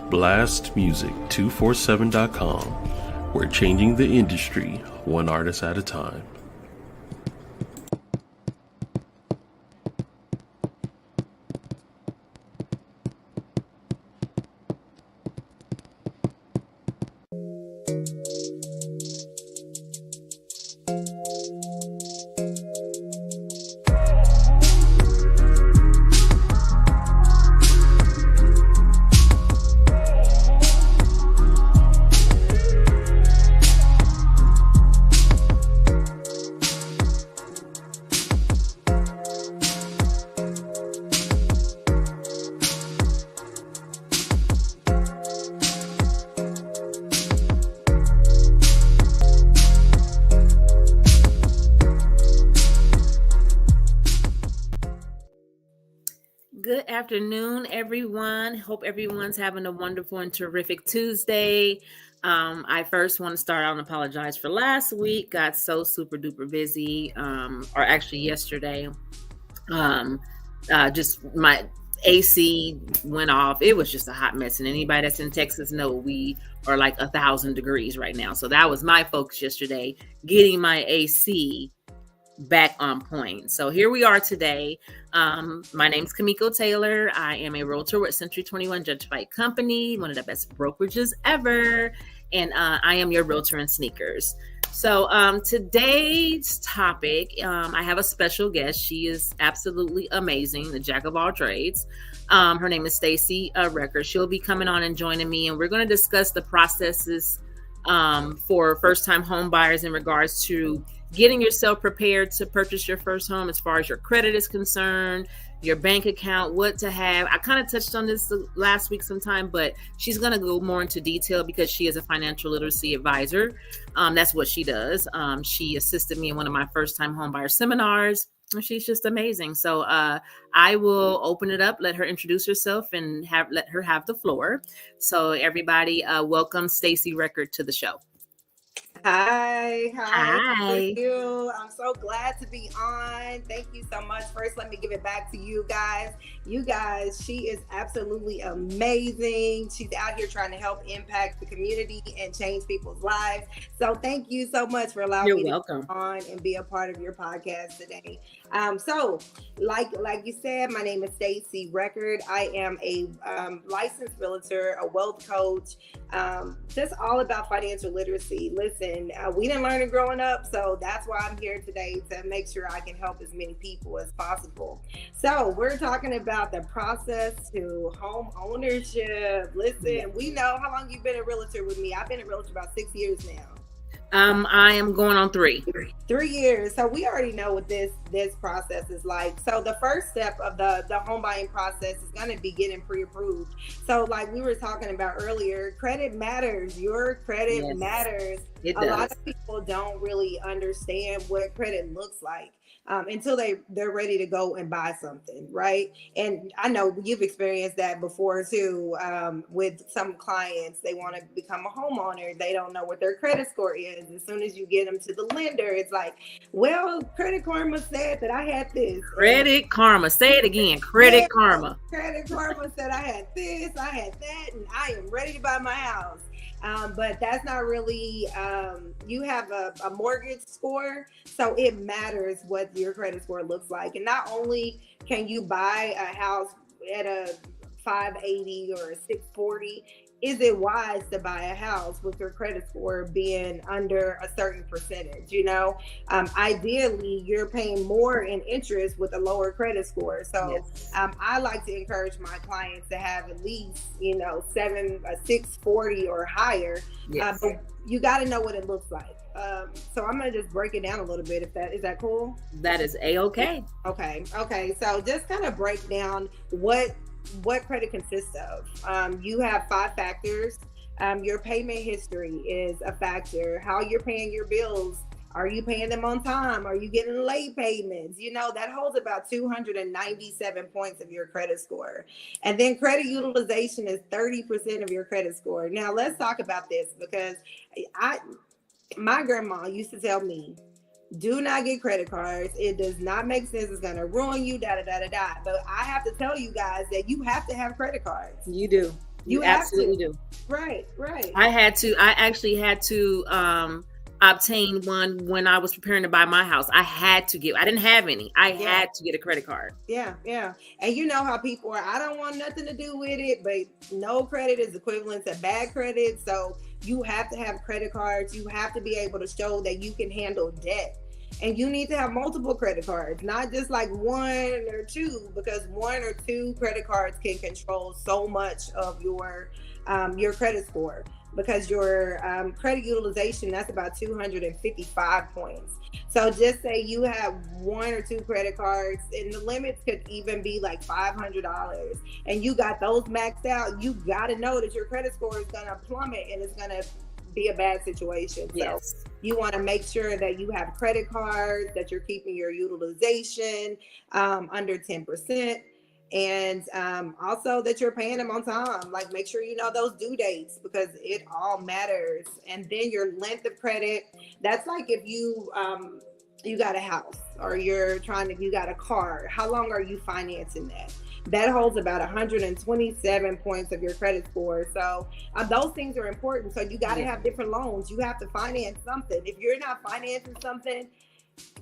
blastmusic247.com. We're changing the industry one artist at a time. Good afternoon, everyone. Hope everyone's having a wonderful and terrific Tuesday. I first want to start out and apologize for last week. Got so super duper busy, or actually yesterday. Just my AC went off. It was just a hot mess. And anybody that's in Texas know we are like 1,000 degrees right now. So that was my focus yesterday, getting my AC back on point. So here we are today. My name is Kamiko Taylor. I am a realtor with Century 21 Gentrified Company, one of the best brokerages ever. And I am your realtor in sneakers. So today's topic, I have a special guest. She is absolutely amazing, the jack of all trades. Her name is Stacy Record. She'll be coming on and joining me, and we're going to discuss the processes for first-time home buyers in regards to getting yourself prepared to purchase your first home as far as your credit is concerned, your bank account, what to have. I kind of touched on this last week sometime, but she's going to go more into detail because she is a financial literacy advisor. That's what she does. She assisted me in one of my first-time home buyer seminars. She's just amazing. So I will open it up, let her introduce herself, and let her have the floor. So everybody, welcome Stacy Record to the show. Hi. Hi. Thank you. I'm so glad to be on. Thank you so much. First, let me give it back to you guys. She is absolutely amazing. She's out here trying to help impact the community and change people's lives. So thank you so much for allowing me to come on and be a part of your podcast today. So like you said, my name is Stacy Record. I am a licensed realtor, a wealth coach, just all about financial literacy. Listen, we didn't learn it growing up, so that's why I'm here today, to make sure I can help as many people as possible. So we're talking about the process to home ownership. Listen, we know how long you've been a realtor with me. I've been a realtor about 6 years now. I am going on 3. 3 years. So we already know what this process is like. So the first step of the home buying process is going to be getting pre-approved. So like we were talking about earlier, credit matters. Your credit matters. It does. A lot of people don't really understand what credit looks like until they're ready to go and buy something, right? And I know you've experienced that before too, with some clients. They want to become a homeowner. They don't know what their credit score is. As soon as you get them to the lender, it's like, well, Credit Karma said that I had this. Credit Karma. Say it again. Credit Karma. Credit Karma said I had this, I had that, and I am ready to buy my house. But that's not really, you have a mortgage score, so it matters what your credit score looks like. And not only can you buy a house at a 580 or a 640, is it wise to buy a house with your credit score being under a certain percentage? Ideally, you're paying more in interest with a lower credit score. So I like to encourage my clients to have at least, 640 or higher. Yes. But you got to know what it looks like. So I'm going to just break it down a little bit. Is that cool? That is A-okay. Okay. So just kind of break down what credit consists of. You have 5 factors. Your payment history is a factor. How you're paying your bills. Are you paying them on time? Are you getting late payments? That holds about 297 points of your credit score. And then credit utilization is 30% of your credit score. Now let's talk about this, because my grandma used to tell me, do not get credit cards. It does not make sense. It's going to ruin you, But I have to tell you guys that you have to have credit cards. You do. You have absolutely to. do. Right. I actually had to obtain one when I was preparing to buy my house. I didn't have any. I had to get a credit card. Yeah. And you know how people are, I don't want nothing to do with it, but no credit is equivalent to bad credit. So you have to have credit cards. You have to be able to show that you can handle debt. And you need to have multiple credit cards, not just like one or two, because one or two credit cards can control so much of your credit score. Because your credit utilization, that's about 255 points. So just say you have one or two credit cards, and the limits could even be like $500, and you got those maxed out. You got to know that your credit score is going to plummet, and it's going to be a bad situation. Yes. So you want to make sure that you have credit cards, that you're keeping your utilization under 10%. And also that you're paying them on time. Like, make sure you know those due dates, because it all matters. And then your length of credit, that's like if you got a house, or you got a car, how long are you financing that? That holds about 127 points of your credit score. So those things are important. So you got to have different loans. You have to finance something. If you're not financing something,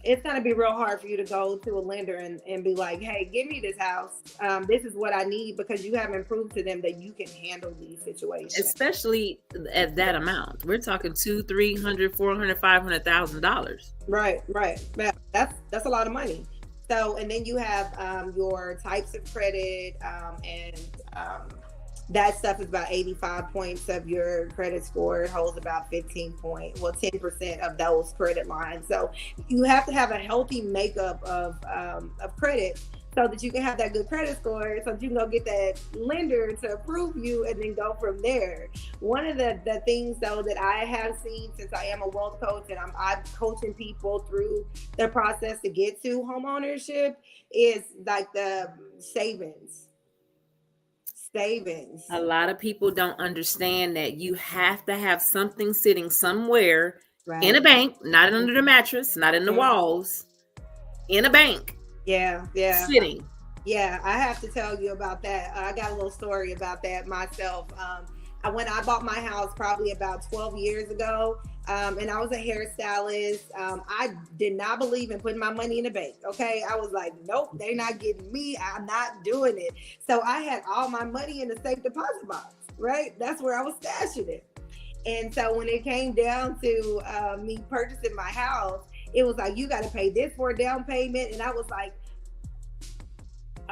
it's going to be real hard for you to go to a lender and be like, hey, give me this house. This is what I need, because you haven't proved to them that you can handle these situations. Especially at that amount. We're talking $200,000, $300,000, $400,000, $500,000. Right. That's a lot of money. So, and then you have your types of credit, and that stuff is about 85 points of your credit score. It holds about 10% of those credit lines. So you have to have a healthy makeup of credit, so that you can have that good credit score, so that you can go get that lender to approve you, and then go from there. One of the things, though, that I have seen, since I am a wealth coach and I'm coaching people through the process to get to home ownership, is like the savings. A lot of people don't understand that you have to have something sitting somewhere in a bank, not under the mattress, not in the walls, in a bank. Yeah. Sitting. Yeah, I have to tell you about that. I got a little story about that myself. When I bought my house probably about 12 years ago, and I was a hairstylist, I did not believe in putting my money in the bank. Okay. I was like, nope, they're not getting me. I'm not doing it. So I had all my money in the safe deposit box, right? That's where I was stashing it. And so when it came down to me purchasing my house, it was like, you got to pay this for a down payment. And I was like,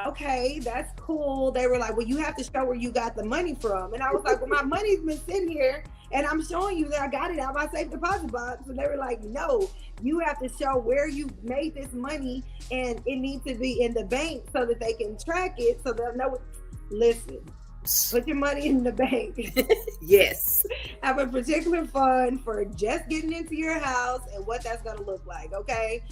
okay, that's cool. They were like, well, you have to show where you got the money from. And I was like, well, my money's been sitting here, and I'm showing you that I got it out of my safe deposit box. And they were like, no, you have to show where you made this money, and it needs to be in the bank so that they can track it, so they'll know. Listen, put your money in the bank. Yes. Have a particular fund for just getting into your house and what that's going to look like. Okay.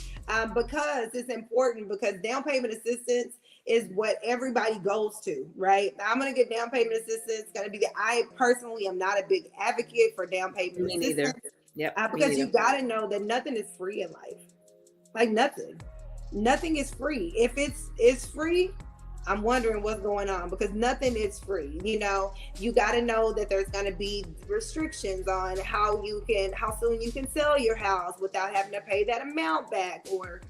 Because it's important, because down payment assistance is what everybody goes to, right? Now, I'm going to get down payment assistance. I personally am not a big advocate for down payment assistance. Neither. Yep. Because you got to know that nothing is free in life. Like nothing is free. If it's free, I'm wondering what's going on, because nothing is free. You got to know that there's going to be restrictions on how soon you can sell your house without having to pay that amount back, or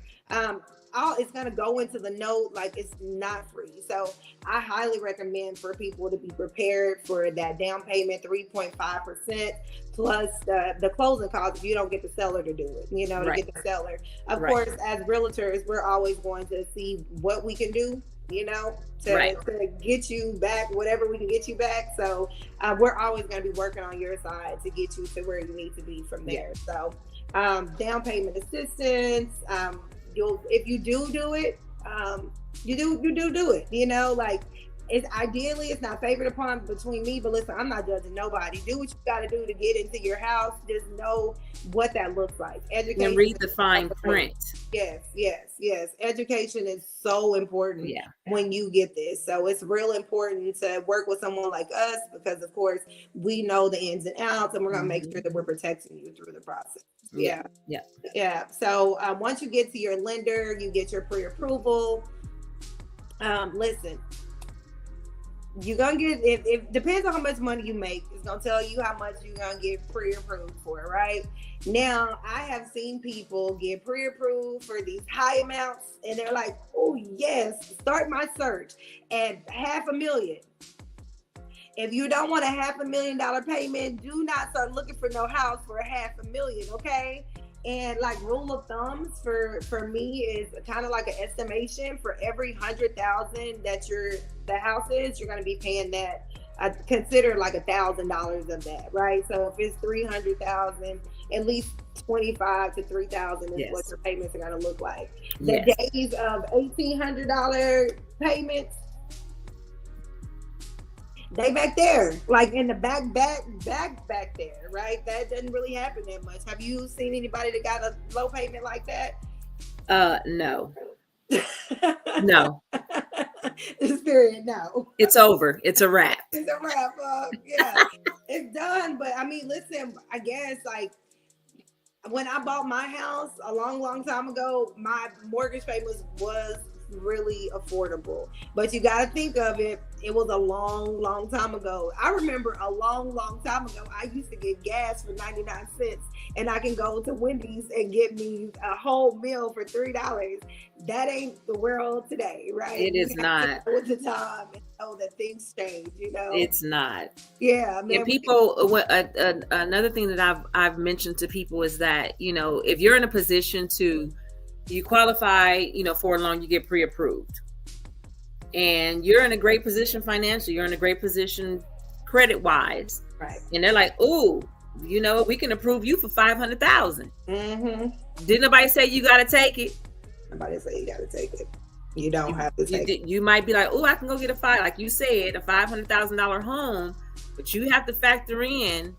it's going to go into the note like it's not free. So I highly recommend for people to be prepared for that down payment, 3.5% plus the closing costs if you don't get the seller to do it, to get the seller. Of course, as realtors, we're always going to see what we can do, to get you back, whatever we can get you back. So we're always going to be working on your side to get you to where you need to be from there. So down payment assistance, if you do it, you do it, it's ideally, it's not favored upon between me, but listen, I'm not judging nobody. Do what you got to do to get into your house. Just know what that looks like. Education, and read the fine print. Yes. Education is so important when you get this. So it's real important to work with someone like us, because of course we know the ins and outs, and we're going to make sure that we're protecting you through the process. Yeah. So once you get to your lender, you get your pre-approval. Listen, you're gonna get, it depends on how much money you make. It's gonna tell you how much you're gonna get pre-approved for, right? Now, I have seen people get pre-approved for these high amounts, and they're like, oh yes, start my search at $500,000. If you don't want a $500,000 payment, do not start looking for no house for $500,000, okay? And like rule of thumbs for me is kind of like an estimation. For every 100,000 that the house is, you're going to be paying that. I consider like $1,000 of that, right? So if it's 300,000, at least 25 to 3,000 is what your payments are going to look like. The days of $1,800 payments, they back there, like in the back there, right? That doesn't really happen that much. Have you seen anybody that got a low payment like that? No. No. Period. No. It's over. It's a wrap. It's a wrap. Yeah, it's done. But I mean, listen, I guess like when I bought my house a long time ago, my mortgage payment was really affordable. But you got to think of it. It was a long time ago. I remember a long time ago, I used to get gas for 99 cents, and I can go to Wendy's and get me a whole meal for $3. That ain't the world today, right? It is not. With the time, and know that things change, you know. It's not. Yeah, man. And people, another thing that I've mentioned to people is that, you know, if you're in a position to, you qualify, you know, for a loan, you get pre-approved, and you're in a great position financially, you're in a great position credit wise, right? And they're like, "Oh, you know, we can approve you for 500,000." Mm-hmm. Didn't nobody say you got to take it? Nobody say you got to take it. You don't have to take it. You might be like, "Oh, I can go get like you said, a $500,000 home," but you have to factor in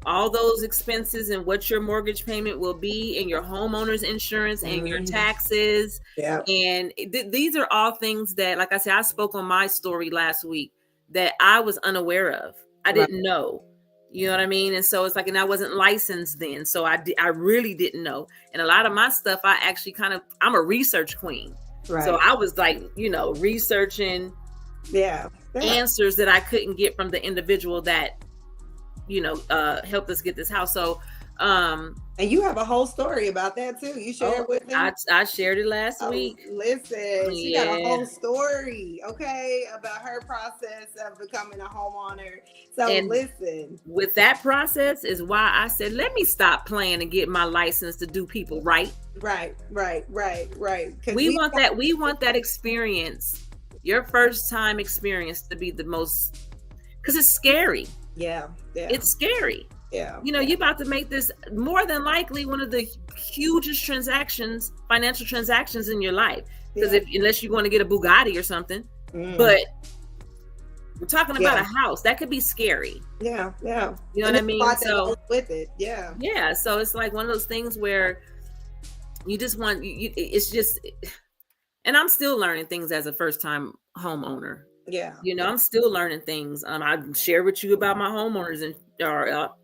all those expenses and what your mortgage payment will be, and your homeowner's insurance and your taxes. Yeah. And these are all things that, like I said, I spoke on my story last week that I was unaware of. I didn't know, you know what I mean? And so it's like, and I wasn't licensed then. So I really didn't know. And a lot of my stuff, I actually I'm a research queen. Right. So I was like, you know, researching answers that I couldn't get from the individual that, you know, helped us get this house. So, and you have a whole story about that too. You shared with me. I shared it last week. Listen, she got a whole story, okay, about her process of becoming a homeowner. So listen, with that process is why I said, let me stop playing and get my license to do people right. Right. We want that experience, your first time experience, to be the most, because it's scary. Yeah. It's scary. Yeah. You know, you're about to make this more than likely one of the hugest financial transactions in your life. Because unless you want to get a Bugatti or something, but we're talking about a house that could be scary. Yeah. You know what I mean? So with it, yeah. So it's like one of those things where you just want it's just, and I'm still learning things as a first time homeowner. Yeah. You know, I'm still learning things. I share with you about my homeowners and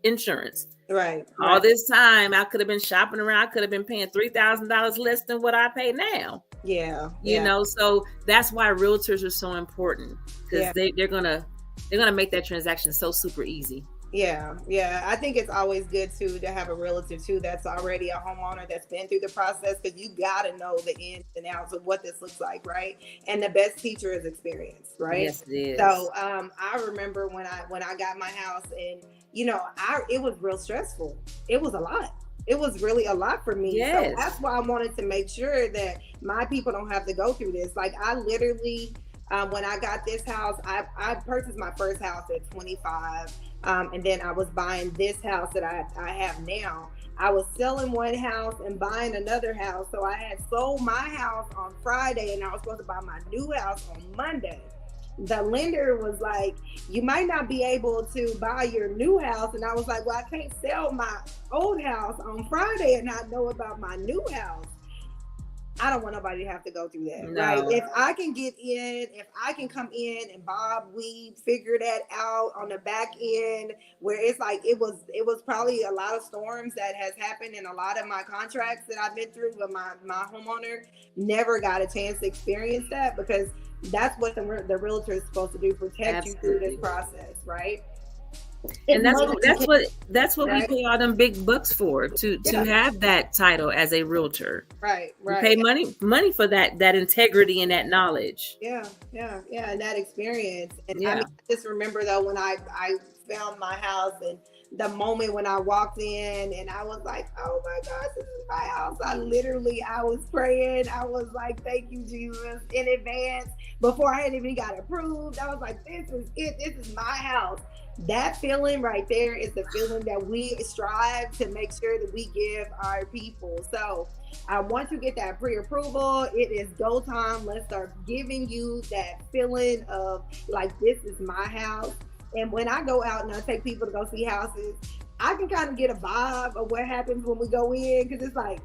insurance. Right. All this time, I could have been shopping around. I could have been paying $3,000 less than what I pay now. Yeah. You know, so that's why realtors are so important, because they're gonna make that transaction so super easy. Yeah. I think it's always good to have a realtor too that's already a homeowner that's been through the process, because you got to know the ins and outs of what this looks like, right? And the best teacher is experience, right? Yes, it is. So I remember when I got my house, and you know, it was real stressful. It was a lot. It was really a lot for me. Yes. So that's why I wanted to make sure that my people don't have to go through this. Like I literally, when I got this house, I purchased my first house at 25. And then I was buying this house that I have now. I was selling one house and buying another house. So I had sold my house on Friday, and I was supposed to buy my new house on Monday. The lender was like, you might not be able to buy your new house. And I was like, well, I can't sell my old house on Friday and not know about my new house. I don't want nobody to have to go through that, right? If I can get in, if I can come in and Bob, we figure that out on the back end, where it's like, it was probably a lot of storms that has happened in a lot of my contracts that I've been through, but my homeowner never got a chance to experience that, because That's what the realtor is supposed to do, protect you through this process, right? And that's what we right? pay all them big bucks for, to have that title as a realtor. Right. We pay money for that integrity and that knowledge. Yeah, and that experience. And I mean, I just remember though when I found my house, and the moment when I walked in and I was like, oh my gosh, this is my house. I was praying. I was like, thank you, Jesus, in advance. Before I had even got approved, I was like, this is it. This is my house. That feeling right there is the feeling that we strive to make sure that we give our people. So once you get that pre-approval, it is go time. Let's start giving you that feeling of like, this is my house. And when I go out and I take people to go see houses, I can kind of get a vibe of what happens when we go in, because it's like,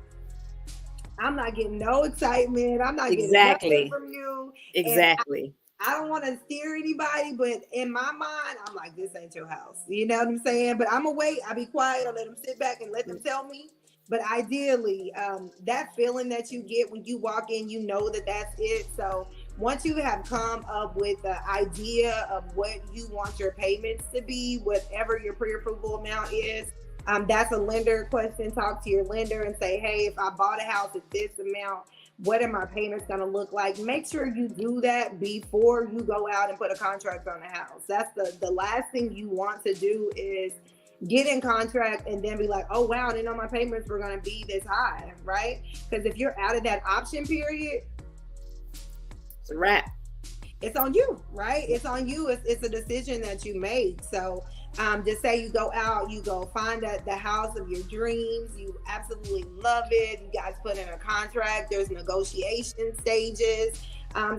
I'm not getting no excitement. I'm not getting nothing from you. Exactly. I don't want to steer anybody, but in my mind, I'm like, this ain't your house. You know what I'm saying? But I'm going to wait. I'll be quiet. I'll let them sit back and let them tell me. But ideally, that feeling that you get when you walk in, you know that that's it. So once you have come up with the idea of what you want your payments to be, whatever your pre-approval amount is, that's a lender question. Talk to your lender and say, hey, if I bought a house at this amount, what are my payments going to look like? Make sure you do that before you go out and put a contract on the house. That's the last thing you want to do is get in contract and then be like, oh, wow, I didn't know my payments were going to be this high, right? Because if you're out of that option period, it's a wrap. It's on you, right? It's on you. It's a decision that you made. So just say you go out, you go find the house of your dreams. You absolutely love it. You guys put in a contract. There's negotiation stages.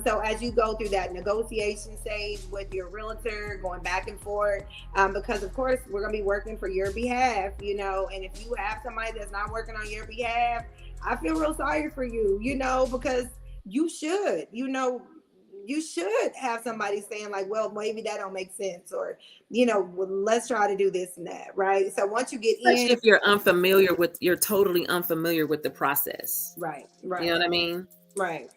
So as you go through that negotiation stage with your realtor, going back and forth, because of course we're going to be working for your behalf, you know, and if you have somebody that's not working on your behalf, I feel real sorry for you, you know, because you should have somebody saying like, well, maybe that don't make sense, or, you know, well, let's try to do this and that, right? So once you get especially if you're totally unfamiliar with the process. Right. You know what I mean? Right.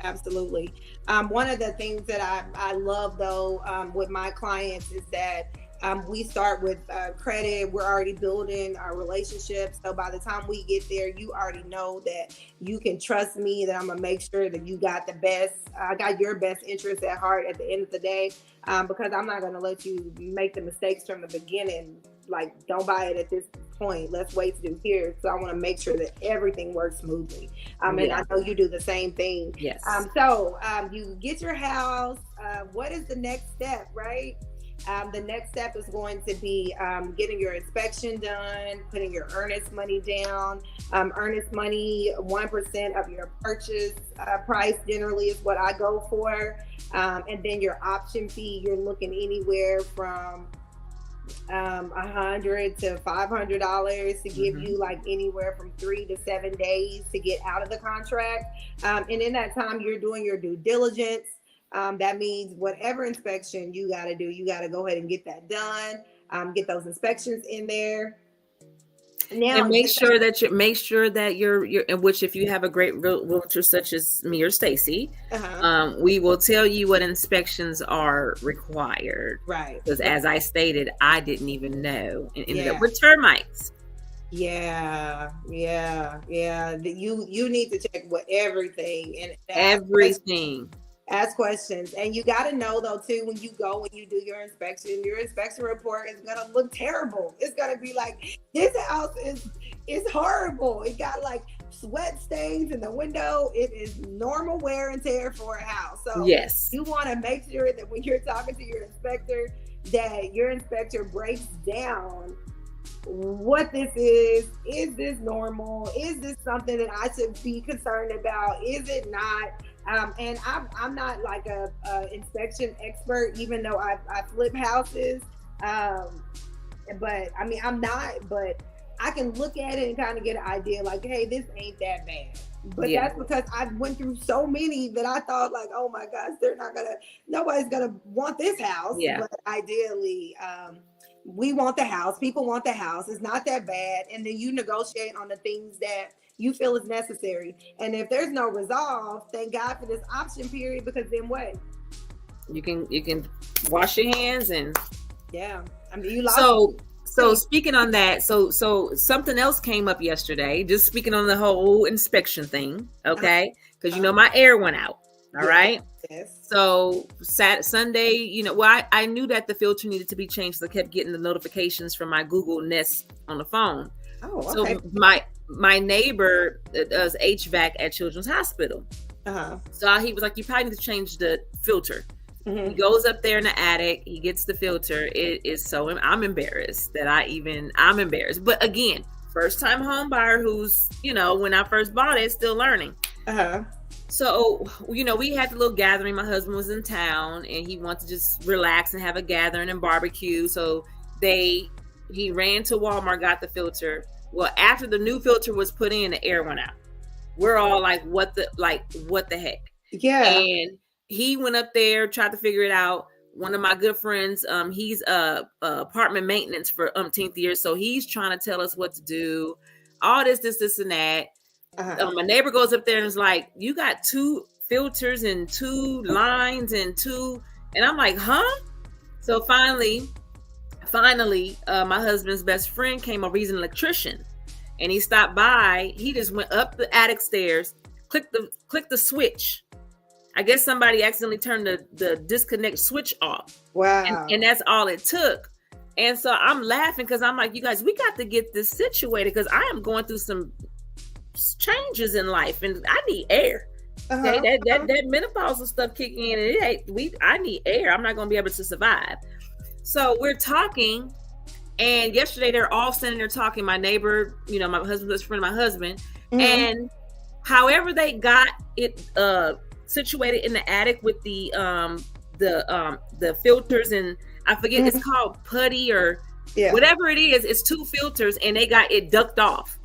Absolutely. One of the things that I love though, with my clients is that we start with credit. We're already building our relationship. So by the time we get there, you already know that you can trust me, that I'm going to make sure that you got got your best interest at heart at the end of the day, because I'm not going to let you make the mistakes from the beginning. Like, don't buy it at this point. Let's wait to do here. So I want to make sure that everything works smoothly. And I know you do the same thing. Yes. So you get your house. What is the next step, right? The next step is going to be getting your inspection done, putting your earnest money down. Earnest money, 1% of your purchase price generally is what I go for. And then your option fee, you're looking anywhere from $100 to $500 to give you like anywhere from 3 to 7 days to get out of the contract. And in that time, you're doing your due diligence. That means whatever inspection you got to do, you got to go ahead and get that done. Get those inspections in there. Now, and make sure that you're in which, if you have a great realtor such as me or Stacy, we will tell you what inspections are required. Right. Because as I stated, I didn't even know, and ended up with termites. Yeah. You need to check with everything and everything. Ask questions. And you got to know though too, when you go and you do your inspection report is going to look terrible. It's going to be like, this house is horrible. It got like sweat stains in the window. It is normal wear and tear for a house. So yes, you want to make sure that when you're talking to your inspector, that your inspector breaks down what this is this normal? Is this something that I should be concerned about? Is it not? And I'm not like a inspection expert, even though I flip houses. But I mean, I'm not, but I can look at it and kind of get an idea like, hey, this ain't that bad. But that's because I went through so many that I thought like, oh my gosh, nobody's gonna want this house. Yeah. But ideally, we want the house. People want the house. It's not that bad. And then you negotiate on the things that you feel is necessary. And if there's no resolve, thank God for this option period, because then what? You can wash your hands and yeah. I mean, you lost. So speaking on that, so something else came up yesterday. Just speaking on the whole inspection thing, okay? Because my air went out. All right. Yes. So Sunday, I knew that the filter needed to be changed. So I kept getting the notifications from my Google Nest on the phone. Oh, okay. So my neighbor does HVAC at Children's Hospital. So he was like, "You probably need to change the filter." Mm-hmm. He goes up there in the attic. He gets the filter. It is so I'm embarrassed that I'm embarrassed. But again, first time home buyer who's when I first bought it, still learning. So, we had the little gathering. My husband was in town and he wanted to just relax and have a gathering and barbecue. So he ran to Walmart, got the filter. Well, after the new filter was put in, the air went out. We're all like, what the heck? Yeah. And he went up there, tried to figure it out. One of my good friends, he's apartment maintenance for umpteenth year. So he's trying to tell us what to do. All this, and that. My neighbor goes up there and is like, "You got 2 filters and 2 lines and 2," and I'm like, "Huh?" So finally, my husband's best friend came over. He's an electrician, and he stopped by. He just went up the attic stairs, clicked the switch. I guess somebody accidentally turned the disconnect switch off. Wow. And that's all it took. And so I'm laughing because I'm like, "You guys, we got to get this situated because I am going through some changes in life and I need air." Okay, that menopausal stuff kicking in, and I need air. I'm not going to be able to survive. So we're talking, and yesterday they're all standing there talking. My neighbor, my husband's best friend, my husband, and however they got it situated in the attic with the filters, and I forget it's called putty or whatever it is. It's 2 filters, and they got it ducked off.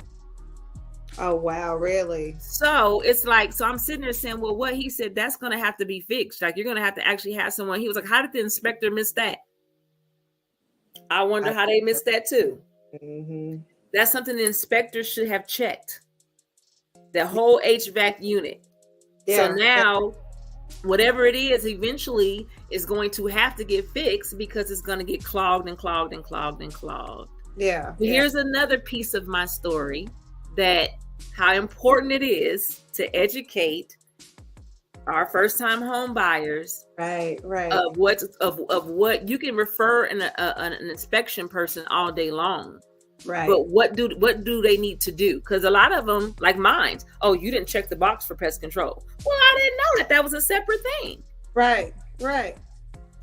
Oh, wow. Really? So it's like, so I'm sitting there saying, well, what he said, that's going to have to be fixed. Like, you're going to have to actually have someone. He was like, "How did the inspector miss that?" I wonder how they missed that too. Mm-hmm. That's something the inspector should have checked. The whole HVAC unit. Yeah. So now, whatever it is, eventually is going to have to get fixed because it's going to get clogged and clogged and clogged and clogged. Yeah. Here's another piece of my story that how important it is to educate our first-time home buyers, right, of what you can refer an inspection person all day long, right? But what do they need to do? Because a lot of them, like mine, "Oh, you didn't check the box for pest control." Well, I didn't know that was a separate thing. Right.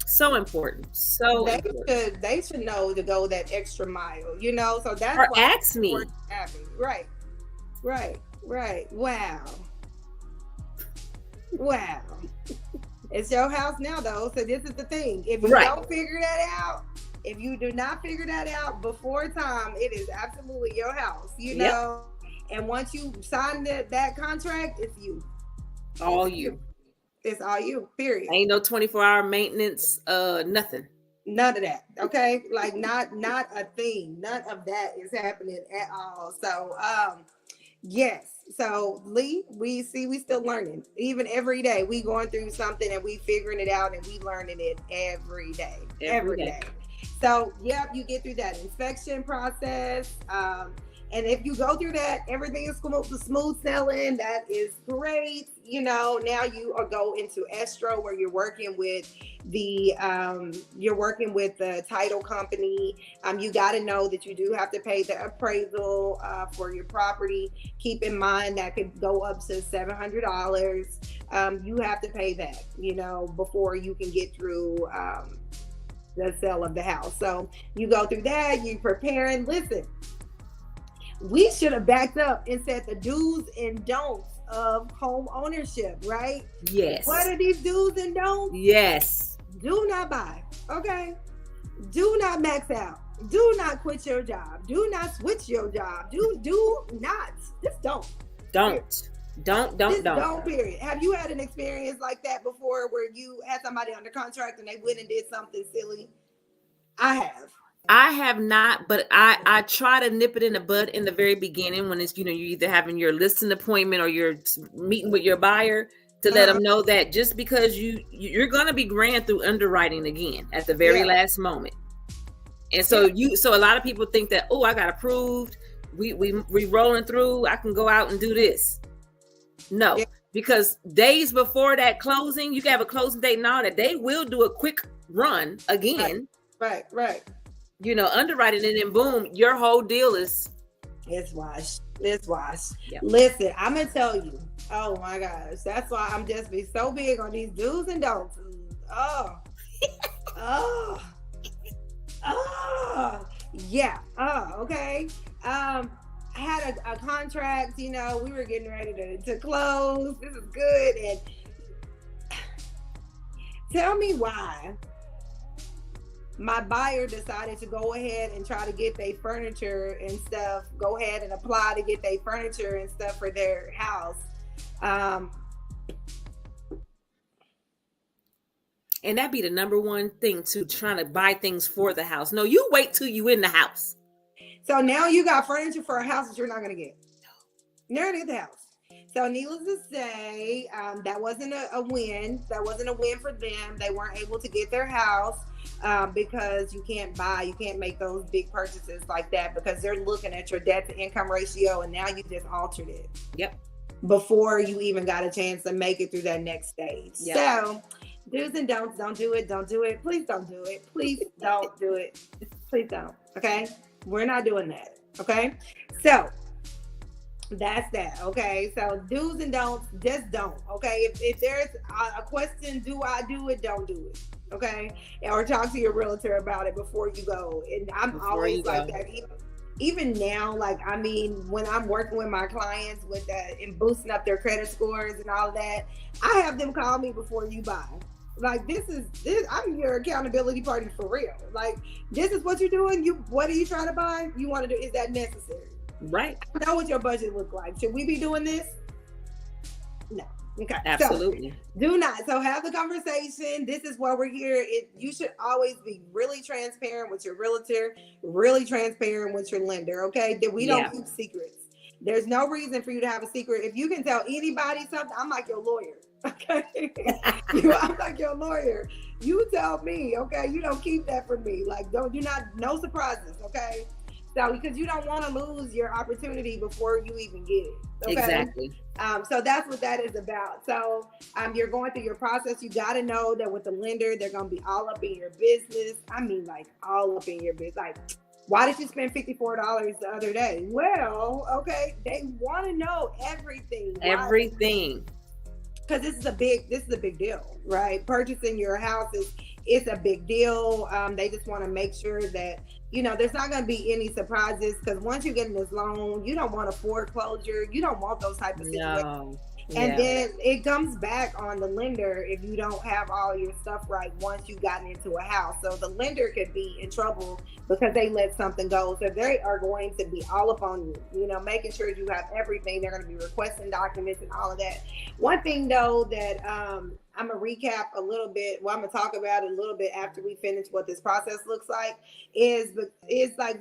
So important. So they should know to go that extra mile. So that's or ask me. Right. Wow. It's your house now, though. So this is the thing. If you don't figure that out, if you do not figure that out before time, it is absolutely your house, know. And once you sign that contract, it's you. All you. It's all you, period. Ain't no 24-hour maintenance, nothing. None of that. Okay. Like not a thing. None of that is happening at all. So, yes. So Lee, we still learning. Even every day we going through something and we figuring it out and we learning it every day. Every day. So you get through that inspection process. And if you go through that, everything is smooth sailing. That is great. Now you go into escrow where you're working with the title company. You got to know that you do have to pay the appraisal for your property. Keep in mind that could go up to $700. You have to pay that, before you can get through the sale of the house. So you go through that, you prepare, and listen. We should have backed up and said the do's and don'ts of home ownership, right? Yes. What are these do's and don'ts? Yes. Do not buy, okay? Do not max out. Do not quit your job. Do not switch your job. Do not. Just don't. Don't. Don't, period. Have you had an experience like that before where you had somebody under contract and they went and did something silly? I have. I have not, but I try to nip it in the bud in the very beginning when it's, you're either having your listing appointment or you're meeting with your buyer to let them know that just because you're going to be grand through underwriting again at the very last moment. And so so a lot of people think that, oh, I got approved. We rolling through. I can go out and do this. No, because days before that closing, you can have a closing date and all that. They will do a quick run again. Right. Underwriting, and then boom, your whole deal is it's washed. Yep. Listen, I'm gonna tell you. Oh my gosh, that's why I'm just be so big on these do's and don'ts. Okay. I had a contract. We were getting ready to close. This is good. And tell me why my buyer decided to go ahead and try to get their furniture and stuff, go ahead and apply to get their furniture and stuff for their house. And that'd be the number one thing too, trying to buy things for the house. No, you wait till you in the house. So now you got furniture for a house that you're not going to get. Never get the house. So needless to say, that wasn't a win. That wasn't a win for them. They weren't able to get their house because you can't make those big purchases like that because they're looking at your debt to income ratio, and now you just altered it. Yep. Before you even got a chance to make it through that next stage. Yep. So do's and don'ts, don't do it. Please don't do it. Please don't do it. Please don't. Okay? We're not doing that. Okay? So that's that. Okay? So do's and don'ts, just don't. Okay? If there's a question, do I do it? Don't do it. Okay? Or talk to your realtor about it before you go. And I'm always like that. Even now, when I'm working with my clients with that and boosting up their credit scores and all of that, I have them call me before you buy. This I'm your accountability partner for real. This is what you're doing. What are you trying to buy? You want to do, is that necessary? Right. I know what your budget looks like. Should we be doing this? No. Okay. Absolutely. So, do not. So have the conversation. This is why we're here. You should always be really transparent with your realtor, really transparent with your lender. Okay. That we don't keep secrets. There's no reason for you to have a secret. If you can tell anybody something, I'm like your lawyer. Okay. I'm like your lawyer. You tell me, okay? You don't keep that from me. No surprises, okay? So, because you don't want to lose your opportunity before you even get it. Okay? Exactly. So that's what that is about. So you're going through your process. You got to know that with the lender, they're going to be all up in your business. I mean, all up in your business. Why did you spend $54 the other day? Well, okay, they want to know everything. Everything. Because this is a big deal, right? Purchasing your house it's a big deal. They just want to make sure that there's not going to be any surprises, because once you get in this loan, you don't want a foreclosure. You don't want those type of situations. No. And then it comes back on the lender if you don't have all your stuff right once you've gotten into a house. So the lender could be in trouble because they let something go. So they are going to be all up on you, making sure you have everything. They're going to be requesting documents and all of that. One thing though that I'm going to recap a little bit. Well, I'm going to talk about it a little bit after we finish what this process looks like is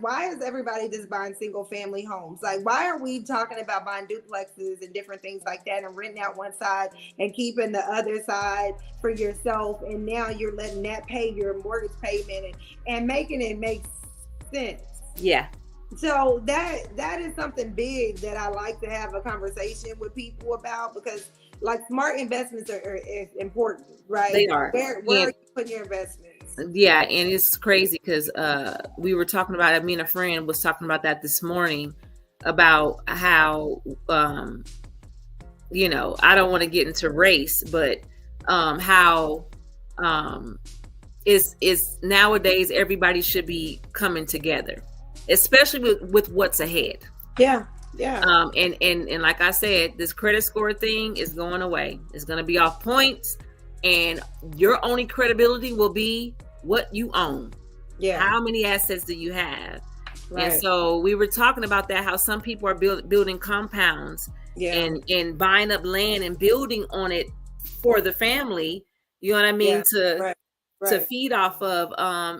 why is everybody just buying single family homes? Why are we talking about buying duplexes and different things like that and renting out one side and keeping the other side for yourself? And now you're letting that pay your mortgage payment and making it make sense. Yeah. So that is something big that I like to have a conversation with people about, because smart investments are important, right? They are. Where are you putting your investments? Yeah, and it's crazy because we were talking about it. Me and a friend was talking about that this morning about how I don't want to get into race, but how is nowadays everybody should be coming together, especially with what's ahead. Yeah. Yeah. And like I said, this credit score thing is going away. It's going to be off points, and your only credibility will be what you own. Yeah. How many assets do you have? Right. And so we were talking about that, how some people are building compounds and buying up land and building on it for the family. You know what I mean? To feed off of.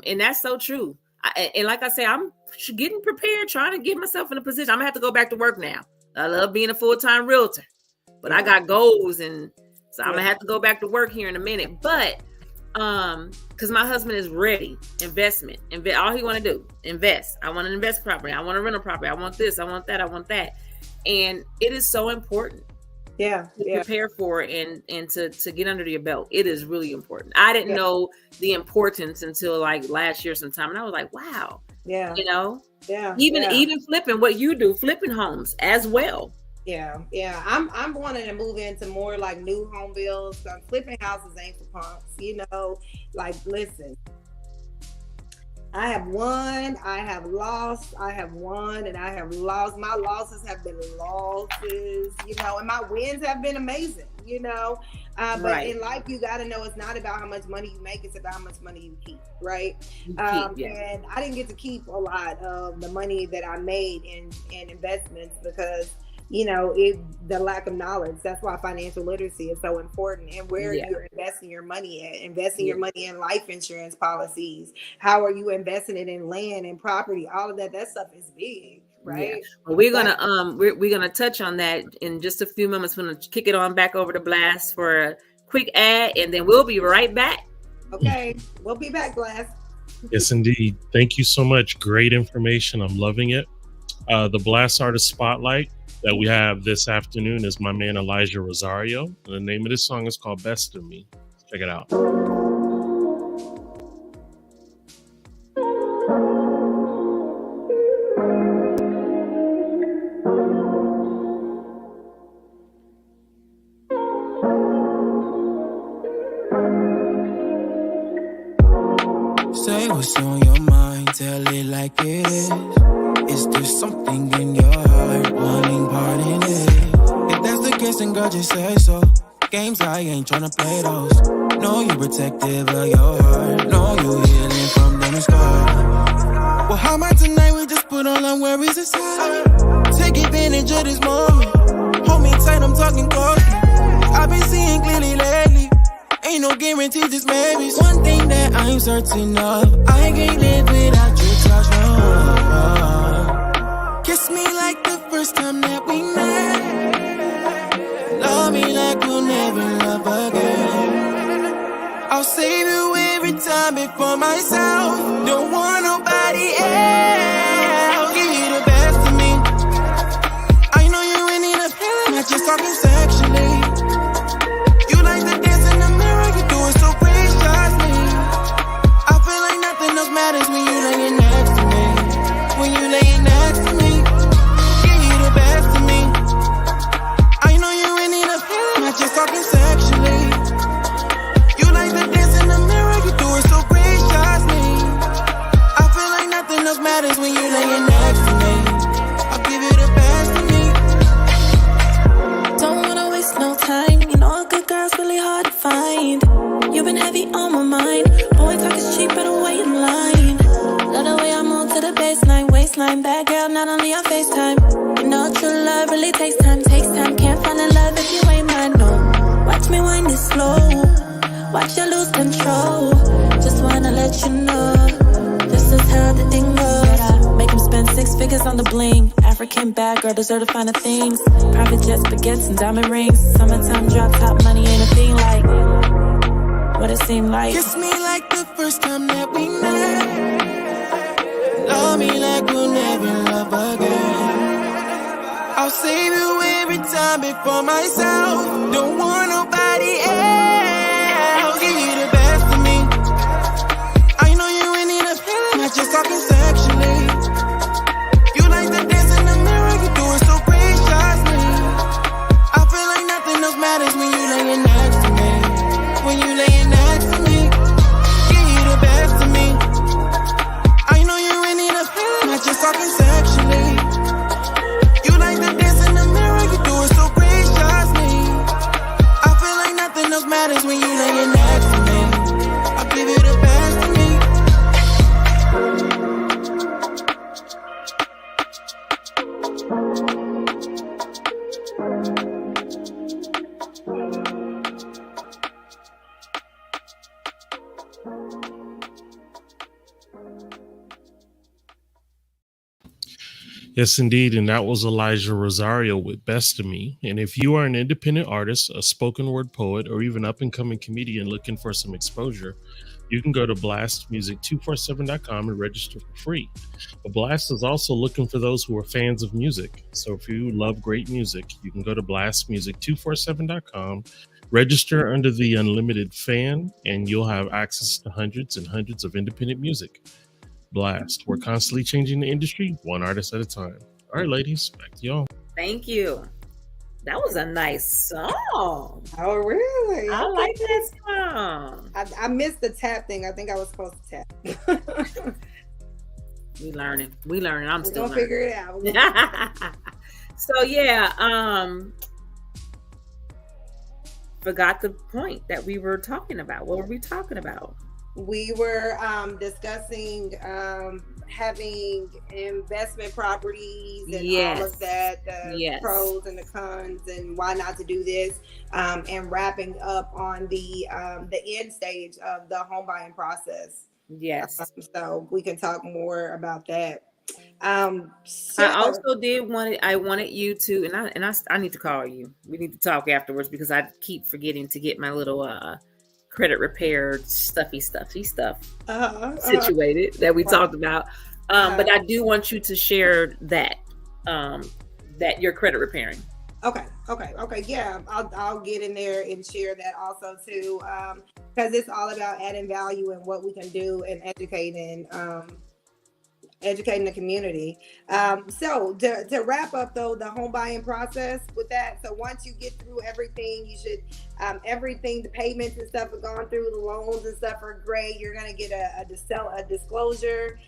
And that's so true. And like I say, I'm getting prepared, trying to get myself in a position. I'm gonna have to go back to work now. I love being a full-time realtor, but I got goals, and so I'm gonna have to go back to work here in a minute. But because my husband is ready, investment, all he want to do, invest. I want to invest property. I want to rent a property. I want this. I want that. I want that. And it is so important. To prepare for it and to get under your belt. It is really important. I didn't know the importance until like last year sometime, and I was like, wow. You know. Even flipping, what you do, flipping homes as well. I'm wanting to move into more like new home builds. Flipping houses ain't for punks, you know. Like, listen, I have won, I have lost, I have won, and I have lost. My losses have been losses, you know, and my wins have been amazing, you know. But in life, you got to know it's not about how much money you make, it's about how much money you keep, right? And I didn't get to keep a lot of the money that I made in investments because, you know, the lack of knowledge. That's why financial literacy is so important, and where you're investing your money at. Investing your money in life insurance policies. How are you investing it in land and property? All of that stuff is big, right? Well, we're gonna touch on that in just a few moments. We're gonna kick it on back over to Blast for a quick ad, and then we'll be right back. Okay, we'll be back, Blast. Yes, indeed. Thank you so much. Great information. I'm loving it. The Blast Artist Spotlight that we have this afternoon is my man Elijah Rosario. The name of this song is called Best of Me. Check it out. Say what's on your mind, tell it like it is. Is there something in your heart wanting part in it? If that's the case, then girl, just say so. Games, I ain't tryna play those. Know you protective of your heart. Know you healing from them scars. Well, how about tonight we just put all our worries aside? Take advantage of this moment. Hold me tight, I'm talking close. I've been seeing clearly lately. Ain't no guarantee, just maybe. One thing that I'm certain of, I can't live without your touch, no. Kiss me like the first time that we met. Love me like we'll never love again. I'll save you every time before myself. Don't want nobody else. Give you the best of me. I know you ain't need a feeling, not just talking sexually. You like to dance in the mirror, you do it so graciously. I feel like nothing else matters when you laying next to me. When you laying next to me, give you the best of me. I know you ain't need a feeling, not just talking sexually. You like to dance in the mirror, you do it so graciously. I feel like nothing else matters when you laying next to me. I'll give you the best of me. Don't wanna waste no time. You know a good girl's really hard to find. You've been heavy on my mind. Boy, talk is cheap, better wait in line. Love the way I move to the baseline, waistline. Bad girl, not only on FaceTime. You know true love really takes time. Takes time, can't fall in love if you ain't mine, no. Watch me wind it slow. Watch you lose control. Just wanna let you know, this is how the thing goes. Make him spend 6 figures on the bling. African bad girl, deserve the finer things. Private jets, baguettes, and diamond rings. Summertime drop top money ain't a thing like what it seemed like. Kiss me like the first time that we met. Love me like we'll never love again. I'll save you every time before myself. Don't want nobody else. Give you the best of me. I know you ain't need a feeling, not just talking sexually. You like to dance in the mirror, you do it so graciously. I feel like nothing else matters when you laying next to me. When you laying next to me, give you the best of me. I know you ain't need a feeling, not just talking sexually. You like to dance in the mirror, you do it so graciously. Yes, indeed. And that was Elijah Rosario with Best of Me. And if you are an independent artist, a spoken word poet, or even up and coming comedian looking for some exposure, you can go to blastmusic247.com and register for free. But Blast is also looking for those who are fans of music. So if you love great music, you can go to blastmusic247.com, register under the Unlimited Fan, and you'll have access to hundreds and hundreds of independent music. Blast. We're constantly changing the industry, one artist at a time. All right, ladies, back to y'all. Thank you. That was a nice song. Oh, really? I like that song. I missed the tap thing. I think I was supposed to tap. We learning. I'm still gonna figure it out. So yeah, forgot the point that we were talking about. What were we talking about? We were discussing having investment properties and all of that, the pros and the cons, and why not to do this, and wrapping up on the end stage of the home buying process. Yes. So we can talk more about that. I also did I wanted you to, and I need to call you. We need to talk afterwards because I keep forgetting to get my little credit repair stuffy stuff situated that we talked about. But I do want you to share that you're credit repairing. Okay. Yeah, I'll get in there and share that also too, because it's all about adding value and what we can do and educating the community. So to wrap up though, the home buying process with that. So once you get through everything, you should, everything, the payments and stuff are gone through, the loans and stuff are great. You're going to get a disclosure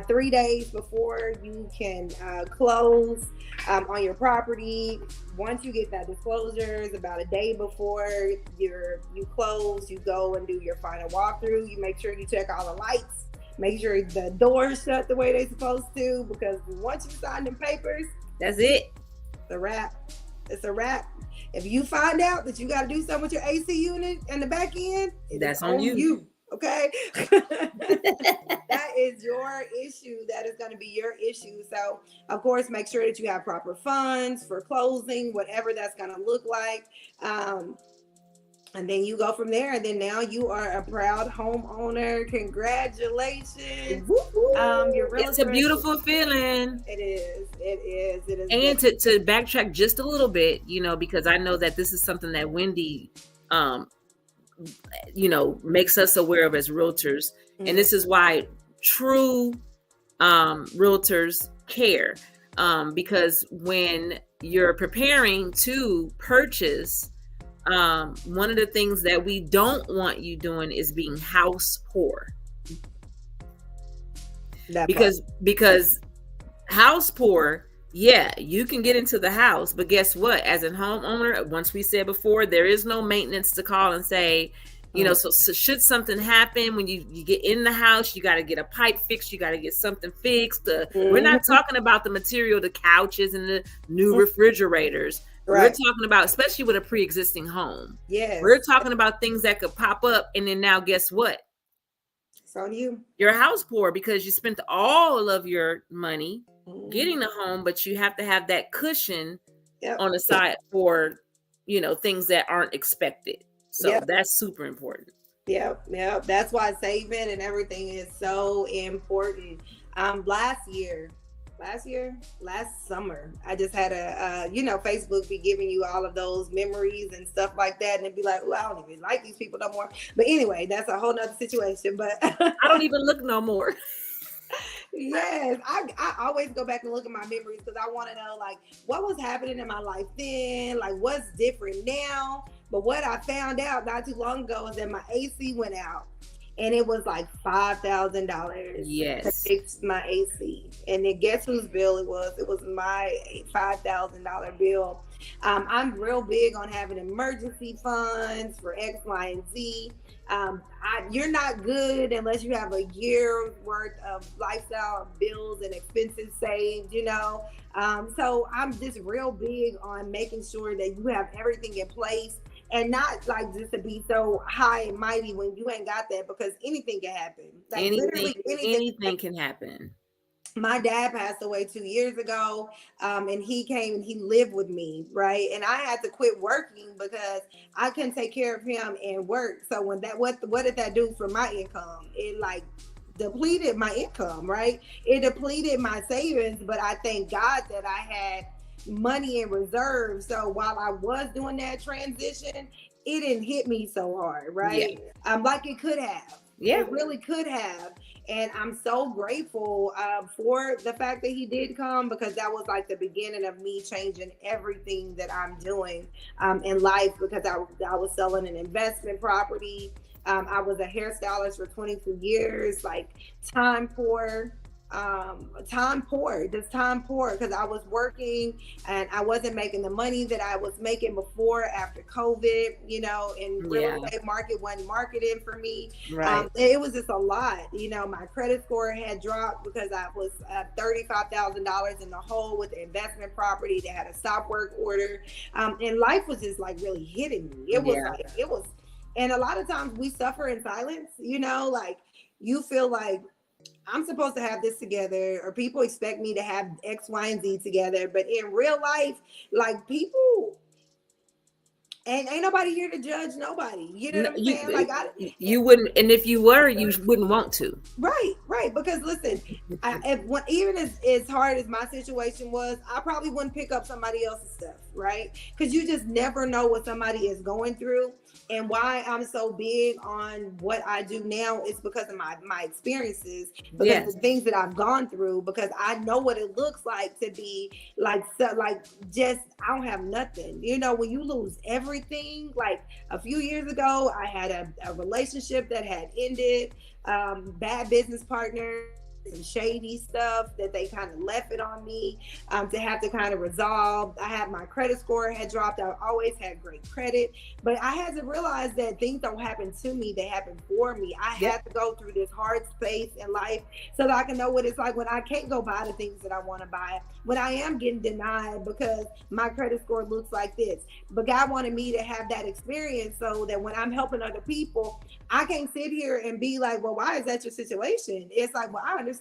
3 days before you can close on your property. Once you get that disclosure, it's about a day before you close, you go and do your final walkthrough. You make sure you check all the lights. Make sure the doors shut the way they're supposed to, because once you sign them papers, that's it. It's a wrap. It's a wrap. If you find out that you got to do something with your AC unit in the back end, that's on you. Okay? That is your issue. That is going to be your issue. So, of course, make sure that you have proper funds for closing, whatever that's going to look like. And then you go from there, and then now you are a proud homeowner. Congratulations. Your realtor. It's a beautiful feeling. It is. And to backtrack just a little bit, because I know that this is something that Wendy, makes us aware of as realtors. Mm-hmm. And this is why true realtors care. Because when you're preparing to purchase, one of the things that we don't want you doing is being house poor. Because house poor, yeah, you can get into the house, but guess what? As a homeowner, once we said before, there is no maintenance to call and say, so should something happen when you get in the house, you got to get a pipe fixed, you got to get something fixed. We're not talking about the material, the couches and the new refrigerators. Right. We're talking about, especially with a pre-existing home. Yes. We're talking about things that could pop up, and then now guess what? It's on you. You're house poor because you spent all of your money getting the home, but you have to have that cushion on the side for, things that aren't expected. So that's super important. Yep. That's why saving and everything is so important. Last summer, I just had Facebook be giving you all of those memories and stuff like that. And it'd be like, oh, I don't even like these people no more. But anyway, that's a whole nother situation. But I don't even look no more. Yes, I always go back and look at my memories because I want to know, like, what was happening in my life then, like what's different now. But what I found out not too long ago is that my AC went out. And it was like $5,000 to fix my AC. And then guess whose bill it was? It was my $5,000 bill. I'm real big on having emergency funds for X, Y, and Z. You're not good unless you have a year's worth of lifestyle bills and expenses saved, So I'm just real big on making sure that you have everything in place. And not like just to be so high and mighty when you ain't got that, because anything can happen. Like anything can happen. my dad passed away 2 years ago, and he came and he lived with me, right? And I had to quit working because I couldn't take care of him and work. So when that, what did that do for my income? It like depleted my income, right? It depleted my savings, but I thank God that I had money in reserve. So while I was doing that transition, it didn't hit me so hard, right? Like it could have. Yeah. It really could have. And I'm so grateful for the fact that he did come, because that was like the beginning of me changing everything that I'm doing in life, because I was selling an investment property. I was a hairstylist for 22 years, like time poor, just time poor, because I was working and I wasn't making the money that I was making before after COVID, you know, and real estate market wasn't marketing for me. Right. It was just a lot, you know. My credit score had dropped because I was $35,000 in the hole with the investment property that had a stop work order. And life was just like really hitting me. It was like, it was, and a lot of times we suffer in silence, you know, like you feel like I'm supposed to have this together, or people expect me to have X, Y, and Z together. But in real life, like people, and ain't nobody here to judge nobody. You know what I'm saying? Like you wouldn't, and if you were, you wouldn't want to. Right. Because listen, even as hard as my situation was, I probably wouldn't pick up somebody else's stuff, right? Because you just never know what somebody is going through. And why I'm so big on what I do now is because of my experiences, because of the things that I've gone through, because I know what it looks like to be like just I don't have nothing. You know, when you lose everything. Like a few years ago, I had a relationship that had ended, bad business partner, some shady stuff that they kind of left it on me to have to kind of resolve. I had my credit score had dropped. I always had great credit, but I had to realize that things don't happen to me, they happen for me. I had to go through this hard space in life so that I can know what it's like when I can't go buy the things that I want to buy, when I am getting denied because my credit score looks like this. But God wanted me to have that experience so that when I'm helping other people, I can't sit here and be like, well, why is that your situation? It's like, well, I understand.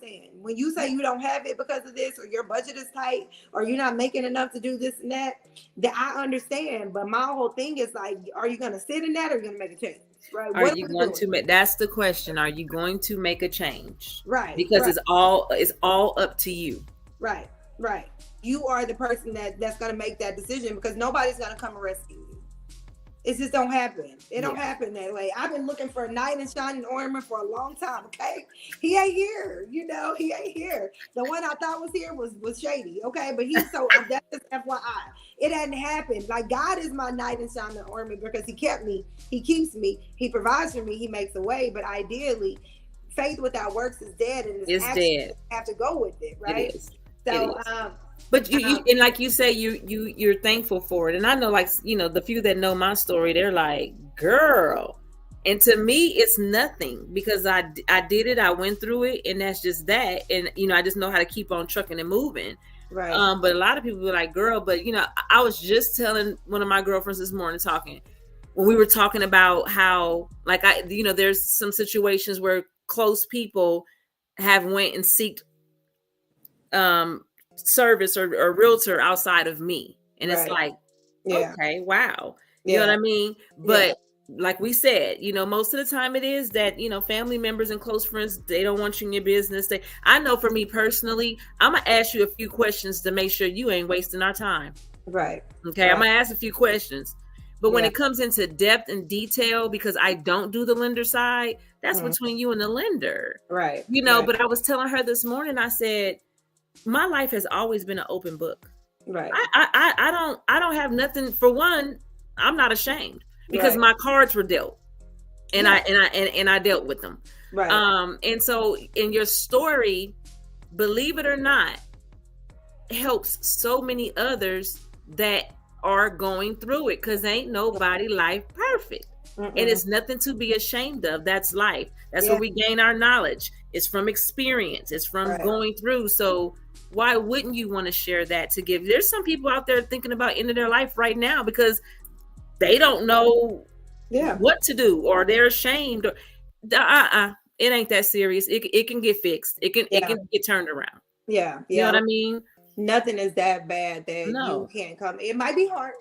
When you say you don't have it because of this, or your budget is tight, or you're not making enough to do this and that I understand. But my whole thing is like, are you going to sit in that, or are you going to make a change? Right? Are you going to make? That's the question. Are you going to make a change? Right. Because it's all up to you. Right. You are the person that's going to make that decision, because nobody's going to come and rescue you. It just don't happen. It don't happen that way. I've been looking for a knight in shining armor for a long time. Okay, he ain't here. You know, he ain't here. The one I thought was here was shady. Okay, but he's so that's just FYI. It hadn't happened. Like, God is my knight in shining armor, because He kept me. He keeps me. He provides for me. He makes a way. But ideally, faith without works is dead, and it's dead. You have to go with it, right? It is. So, but you and like you say, you're thankful for it. And I know, like, you know, the few that know my story, they're like, girl. And to me, it's nothing, because I did it. I went through it, and that's just that. And, you know, I just know how to keep on trucking and moving. Right. But a lot of people were like, girl, but, you know, I was just telling one of my girlfriends this morning, when we were talking about how, like, there's some situations where close people have went and seeked service or realtor outside of me, and it's like, okay, wow, you know what I mean? But like we said, you know, most of the time it is that, you know, family members and close friends, they don't want you in your business. I know for me personally, I'm gonna ask you a few questions to make sure you ain't wasting our time. Right. Okay. I'm gonna ask a few questions, but when it comes into depth and detail, because I don't do the lender side, that's between you and the lender. Right. You know, but I was telling her this morning, I said, my life has always been an open book. Right. I don't have nothing. For one, I'm not ashamed, because my cards were dealt, and I dealt with them. Right. And so in your story, believe it or not, helps so many others that are going through it, because ain't nobody life perfect. And it's nothing to be ashamed of. That's life. That's where we gain our knowledge. It's from experience. It's from going through. So why wouldn't you want to share that to give? There's some people out there thinking about ending their life right now because they don't know what to do, or they're ashamed. It ain't that serious. It can get fixed. It can get turned around. Yeah. You know what I mean? Nothing is that bad that you No. can't come. It might be hard.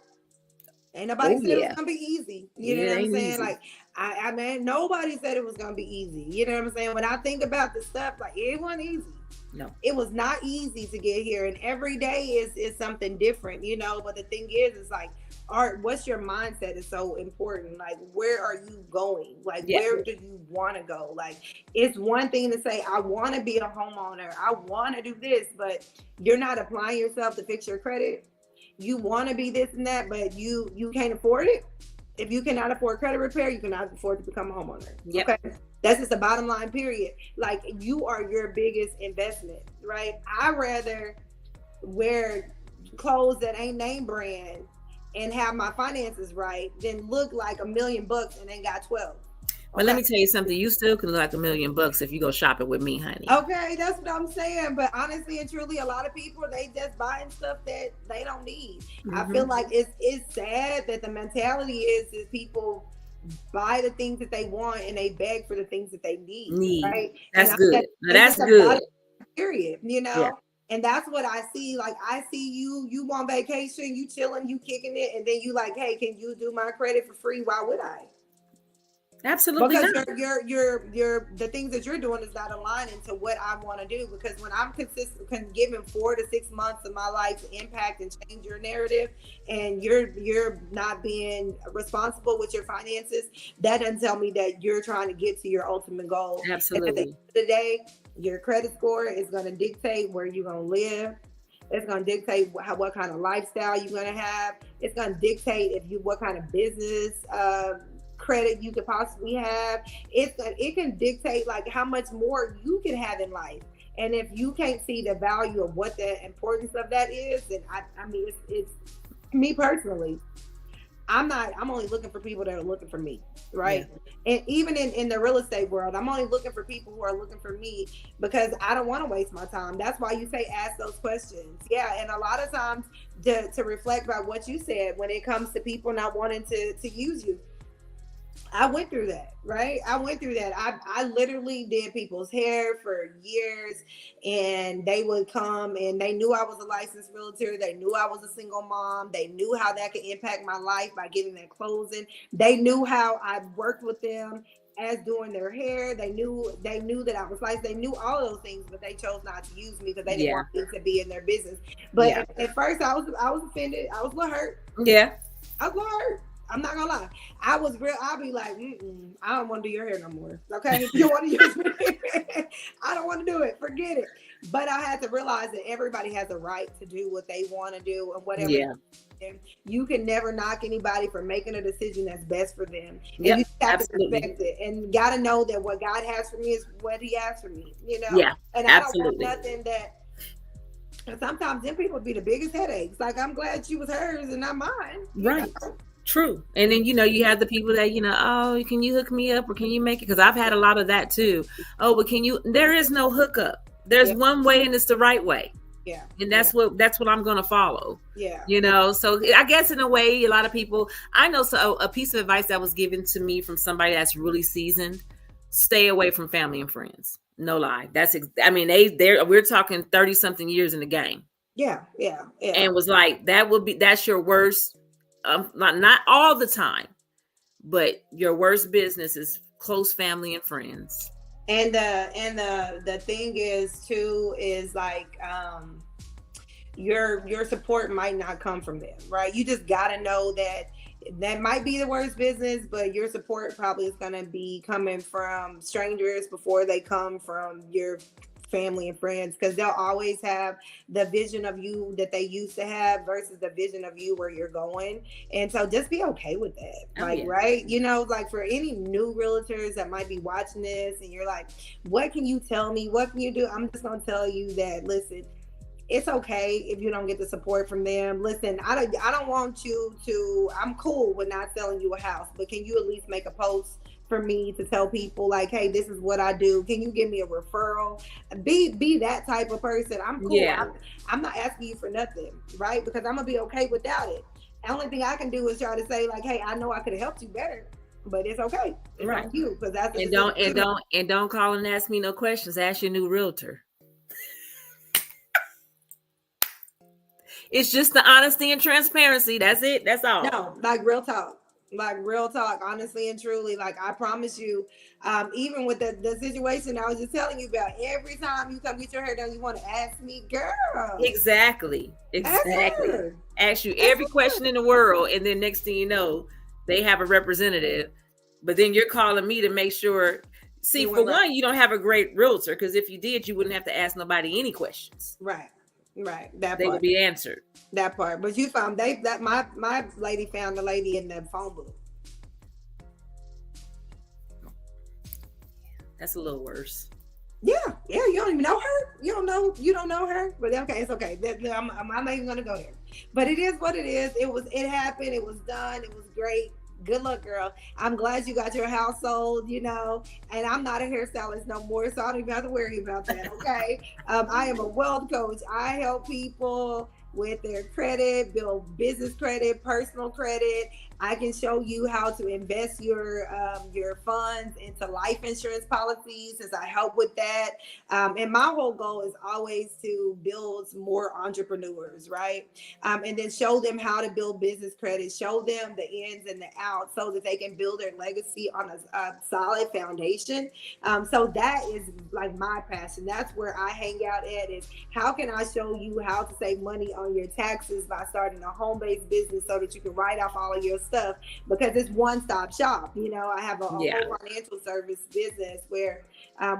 Ain't nobody Oh said it was yeah. gonna be easy. You know It what I'm ain't saying? easy. Like I mean, nobody said it was gonna be easy. You know what I'm saying? When I think about the stuff, like it wasn't easy. No. It was not easy to get here, and every day is something different, you know. But the thing is like, art. What's your mindset is so important. Like, where are you going? Like, Yeah. where do you want to go? Like, it's one thing to say I want to be a homeowner, I want to do this, but you're not applying yourself to fix your credit. You want to be this and that, but you can't afford it. If you cannot afford credit repair, you cannot afford to become a homeowner. Yep. Okay, that's just the bottom line. Period. Like, you are your biggest investment, right? I rather wear clothes that ain't name brand and have my finances right than look like $1,000,000 and ain't got 12. But let me tell you something. You still can look like $1,000,000 if you go shopping with me, honey. Okay, that's what I'm saying. But honestly and truly, a lot of people, they just buying stuff that they don't need. I feel like it's sad that the mentality is people buy the things that they want and they beg for the things that they need. Right? That's And good. Now, that's good. Period. You know. Yeah. And that's what I see. Like, I see you on vacation, you chilling, you kicking it, and then you like, hey, can you do my credit for free? Why would I? Absolutely Because not. your the things that you're doing is not aligning to what I want to do. Because when I'm consistent, giving 4 to 6 months of my life to impact and change your narrative, and you're not being responsible with your finances, that doesn't tell me that you're trying to get to your ultimate goal. Absolutely. At the end of the day, your credit score is going to dictate where you're going to live. It's going to dictate what kind of lifestyle you're going to have. It's going to dictate what kind of business credit you could possibly have. It can dictate like how much more you can have in life. And if you can't see the value of what the importance of that is, then I mean, it's me personally. I'm only looking for people that are looking for me, right? Yeah. And even in the real estate world, I'm only looking for people who are looking for me because I don't want to waste my time. That's why you say ask those questions. Yeah, and a lot of times to reflect about what you said when it comes to people not wanting to use you. I went through that, right? I went through that. I literally did people's hair for years, and they would come and they knew I was a licensed realtor. They knew I was a single mom. They knew how that could impact my life by getting that closing. They knew how I worked with them as doing their hair. They knew that I was licensed. They knew all of those things, but they chose not to use me because they didn't want me to be in their business. But at first I was offended. I was a little hurt. Yeah. I was a little hurt. I'm not gonna lie. I'll be like, I don't want to do your hair no more. Okay, if you want to use me, I don't want to do it. Forget it. But I had to realize that everybody has a right to do what they want to do and whatever. Yeah. You can never knock anybody for making a decision that's best for them. And yep, you have absolutely. to respect it and got to know that what God has for me is what He has for me. You know. Yeah. And I don't want nothing that. And sometimes them people be the biggest headaches. Like, I'm glad she was hers and not mine. Right. True. And then, you have the people that, oh, can you hook me up or can you make it? Because I've had a lot of that too. Oh, but there is no hookup. There's one way and it's the right way. Yeah. And that's what I'm going to follow. Yeah. So I guess in a way, a lot of people, I know, so a piece of advice that was given to me from somebody that's really seasoned, stay away from family and friends. No lie. We're talking 30 something years in the game. Yeah. Yeah. Yeah. And was like, that's your worst. Not all the time, but your worst business is close family and friends. And the thing is too is like your support might not come from them, right? You just gotta know that might be the worst business, but your support probably is gonna be coming from strangers before they come from your family and friends, because they'll always have the vision of you that they used to have versus the vision of you where you're going. And so just be okay with that. Right? Like for any new realtors that might be watching this and you're like, what can you tell me? What can you do? I'm just going to tell you that, listen, it's okay if you don't get the support from them. Listen, I don't want you to, I'm cool with not selling you a house, but can you at least make a post for me to tell people like, hey, this is what I do. Can you give me a referral? Be that type of person. I'm cool. Yeah. I'm not asking you for nothing, right? Because I'm gonna be okay without it. The only thing I can do is try to say like, hey, I know I could have helped you better, but it's okay. It's right. On you, because that's don't call and ask me no questions. Ask your new realtor. It's just the honesty and transparency. That's it. That's all. No, like real talk. Like real talk, honestly and truly. Like I promise you, even with the situation I was just telling you about, every time you come get your hair done, you want to ask me, girl. Exactly. Ask you every question in the world, and then next thing you know, they have a representative. But then you're calling me to make sure. See, for one, you don't have a great realtor, because if you did, you wouldn't have to ask nobody any questions. Right. They would be answered. That part. But you found my lady found the lady in the phone booth. That's a little worse. Yeah. You don't even know her. You don't know her. But okay, it's okay. I'm not even gonna go there. But it is what it is. It happened. It was done. It was great. Good luck, girl. I'm glad you got your house sold, and I'm not a hairstylist no more, so I don't even have to worry about that. Okay. I am a wealth coach. I help people with their credit, build business credit, personal credit. I can show you how to invest your funds into life insurance policies, since I help with that. And my whole goal is always to build more entrepreneurs, right? And then show them how to build business credit, show them the ins and the outs so that they can build their legacy on a solid foundation. So that is like my passion. That's where I hang out at, is how can I show you how to save money on your taxes by starting a home-based business so that you can write off all of your stuff, because it's one-stop shop. I have a whole financial service business where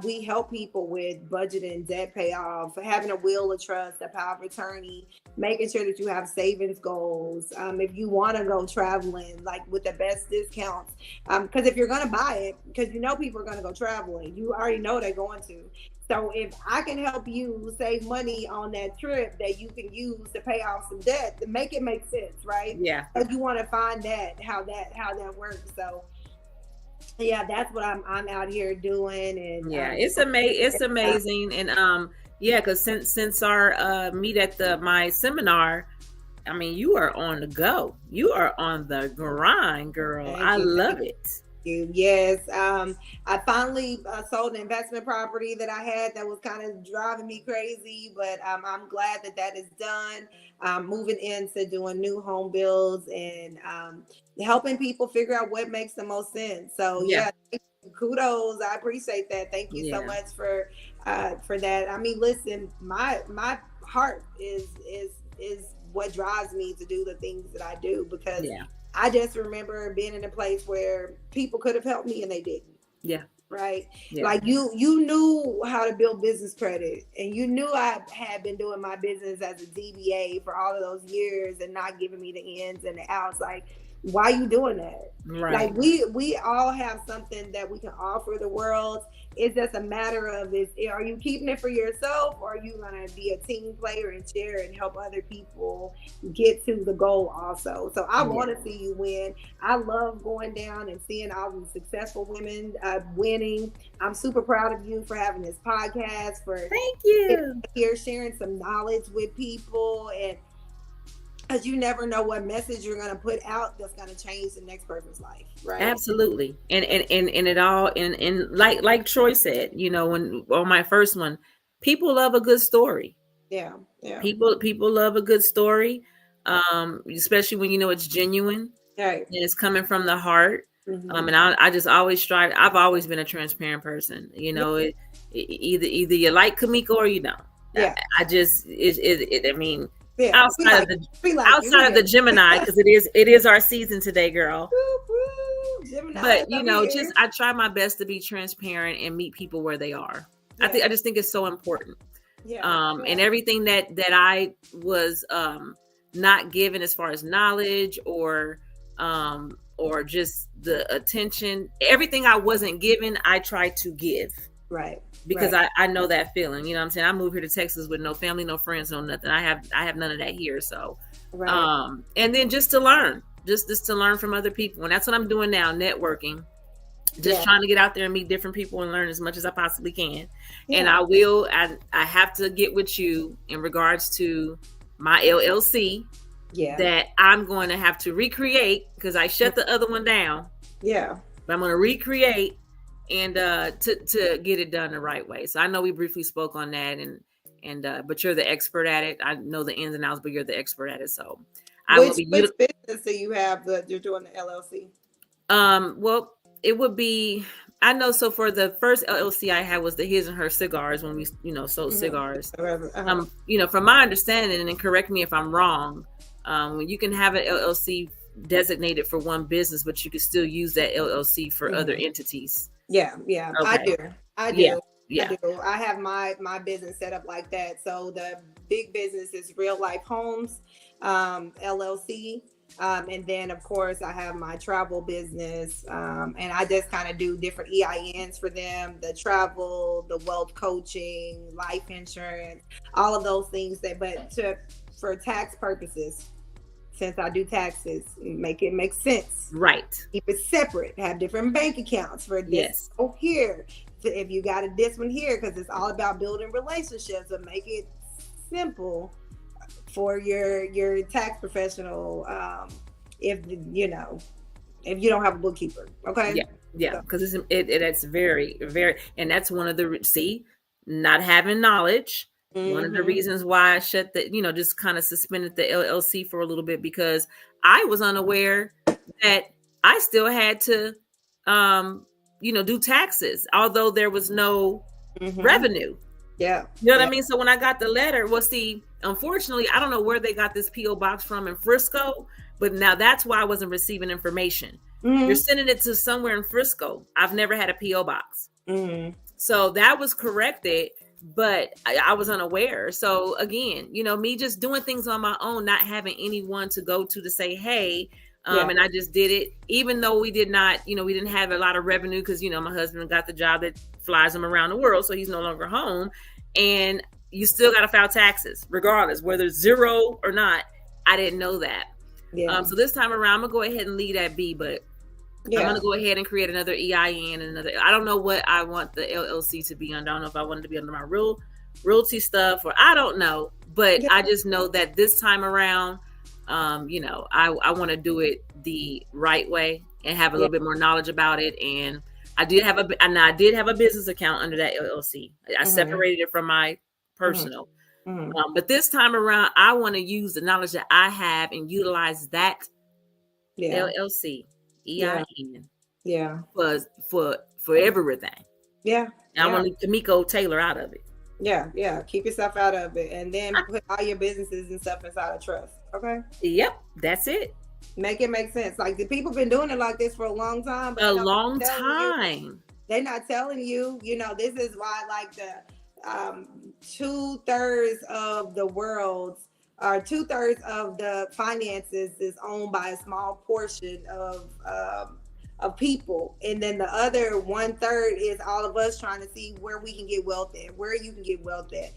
we help people with budgeting, debt payoff, having a will of trust, a power of attorney, making sure that you have savings goals. If you want to go traveling, like with the best discounts, because if you're going to buy it, because people are going to go traveling, you already know they're going to. So if I can help you save money on that trip that you can use to pay off some debt, to make it make sense, right? Yeah. But you want to find how that works. So yeah, that's what I'm out here doing. And it's amazing. And because since our meet at my seminar, I mean, you are on the go. You are on the grind, girl. I love it. Yes. I finally sold an investment property that I had that was kind of driving me crazy, but I'm glad that is done. Moving into doing new home builds and helping people figure out what makes the most sense. So kudos. I appreciate that. Thank you so much for that. I mean, listen, my heart is what drives me to do the things that I do, because I just remember being in a place where people could have helped me and they didn't. Yeah. Right. Yeah. Like you knew how to build business credit, and you knew I had been doing my business as a DBA for all of those years and not giving me the ins and the outs. Like, why are you doing that? Right. Like we all have something that we can offer the world. It's just a matter of are you keeping it for yourself, or are you gonna be a team player and share and help other people get to the goal also? So I want to see you win. I love going down and seeing all these successful women winning. I'm super proud of you for having this podcast, for thank you here sharing some knowledge with people, and because you never know what message you're going to put out that's going to change the next person's life, right? Absolutely. And it all, and like Troy said, when on my first one, people love a good story. Yeah. People love a good story, especially when it's genuine, right? And it's coming from the heart. Mm-hmm. And I just always strive. I've always been a transparent person. Either you like Kamiko or you don't. Yeah. I just I mean. Yeah, outside of the Gemini, because it is our season today, girl. Gemini, but just I try my best to be transparent and meet people where they are. Yeah. I just think it's so important. Yeah. And everything that I was not given as far as knowledge or just the attention, everything I wasn't given, I try to give. Right. Because I know that feeling, you know what I'm saying? I moved here to Texas with no family, no friends, no nothing. I have none of that here. So, and then just to learn, just to learn from other people. And that's what I'm doing now, networking, just trying to get out there and meet different people and learn as much as I possibly can. Yeah. And I have to get with you in regards to my LLC that I'm going to have to recreate, because I shut the other one down. Yeah. But I'm going to recreate and to get it done the right way. So I know we briefly spoke on that, And but you're the expert at it. I know the ins and outs, but you're the expert at it. So Which business do you have that you're doing the LLC? Well, it would be, I know. So for the first LLC I had was the His and Her Cigars, when we, sold cigars. From my understanding, and correct me if I'm wrong, when you can have an LLC designated for one business, but you can still use that LLC for other entities. Yeah. Okay. I do. Yeah. I have my business set up like that. So the big business is Real Life Homes, LLC. And then of course I have my travel business, and I just kind of do different EINs for them, the travel, the wealth coaching, life insurance, all of those things for tax purposes, since I do taxes, make it make sense. Right. Keep it separate, have different bank accounts for this. Yes. Here. If you got this one here, because it's all about building relationships, and make it simple for your tax professional, if you don't have a bookkeeper. Okay. Yeah, because it's very, very, and that's one of the not having knowledge. One of the reasons why I shut just kind of suspended the LLC for a little bit, because I was unaware that I still had to do taxes, although there was no revenue. Yeah. You know what I mean? So when I got the letter, unfortunately, I don't know where they got this P.O. box from in Frisco, but now that's why I wasn't receiving information. You're sending it to somewhere in Frisco. I've never had a P.O. box. So that was corrected, but I was unaware. So again, me just doing things on my own, not having anyone to go to say, hey, and I just did it, even though we did not, we didn't have a lot of revenue, because, my husband got the job that flies him around the world. So he's no longer home, and you still got to file taxes regardless, whether it's zero or not. I didn't know that. Yeah. So this time around, I'm going to go ahead and leave that be, but I'm going to go ahead and create another EIN and I don't know what I want the LLC to be under. I don't know if I want it to be under my realty stuff, or I don't know, but I just know that this time around, I want to do it the right way and have a little bit more knowledge about it. And I did have a business account under that LLC. I separated it from my personal. But this time around, I want to use the knowledge that I have and utilize that LLC EIN for everything. And I want to leave Kamiko Taylor out of it. Yeah. Keep yourself out of it, and then put all your businesses and stuff inside of trust. Okay. Yep, that's it. Make it make sense. Like, the people been doing it like this for a long time. But a long time. They're not telling you. This is why, like, the 2/3 of the world's, or 2/3 of the finances is owned by a small portion of people, and then the other 1/3 is all of us trying to see where we can get wealth at, where you can get wealth at.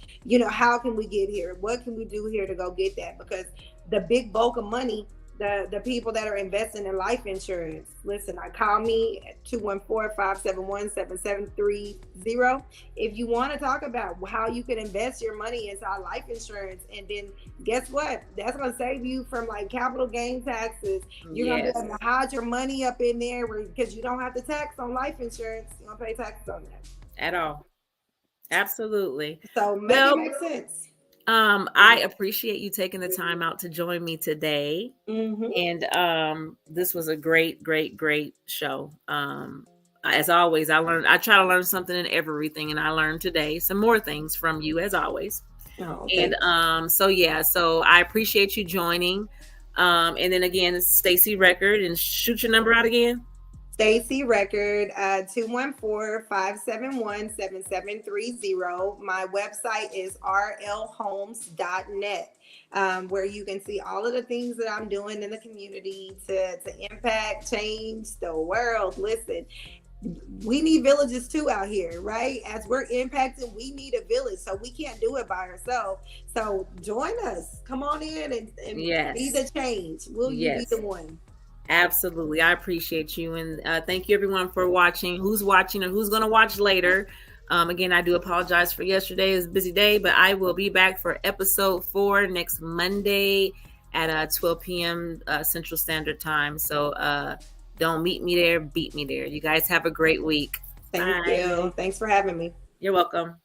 How can we get here? What can we do here to go get that? Because the big bulk of money, the people that are investing in life insurance, listen, call me at 214-571-7730 if you want to talk about how you can invest your money inside life insurance. And then guess what? That's going to save you from like capital gain taxes. You're going to be able to hide your money up in there, because you don't have to tax on life insurance. You don't pay taxes on that at all. Absolutely. So it makes sense. I appreciate you taking the time out to join me today. And this was a great, great, great show. As always, I try to learn something in everything, and I learned today some more things from you, as always. And so I appreciate you joining. And then again, it's Stacey Record, and shoot your number out again. Stacey Record, 214-571-7730. My website is rlhomes.net, where you can see all of the things that I'm doing in the community to impact, change the world. Listen, we need villages too out here, right? As we're impacted, we need a village, so we can't do it by ourselves. So join us. Come on in and be the change. Will you be the one? Absolutely. I appreciate you. And thank you everyone for watching. Who's watching or who's going to watch later. Again, I do apologize for yesterday. It was a busy day, but I will be back for episode 4 next Monday at 12 p.m. Central Standard Time. So don't meet me there, beat me there. You guys have a great week. Thank you. Thanks for having me. You're welcome.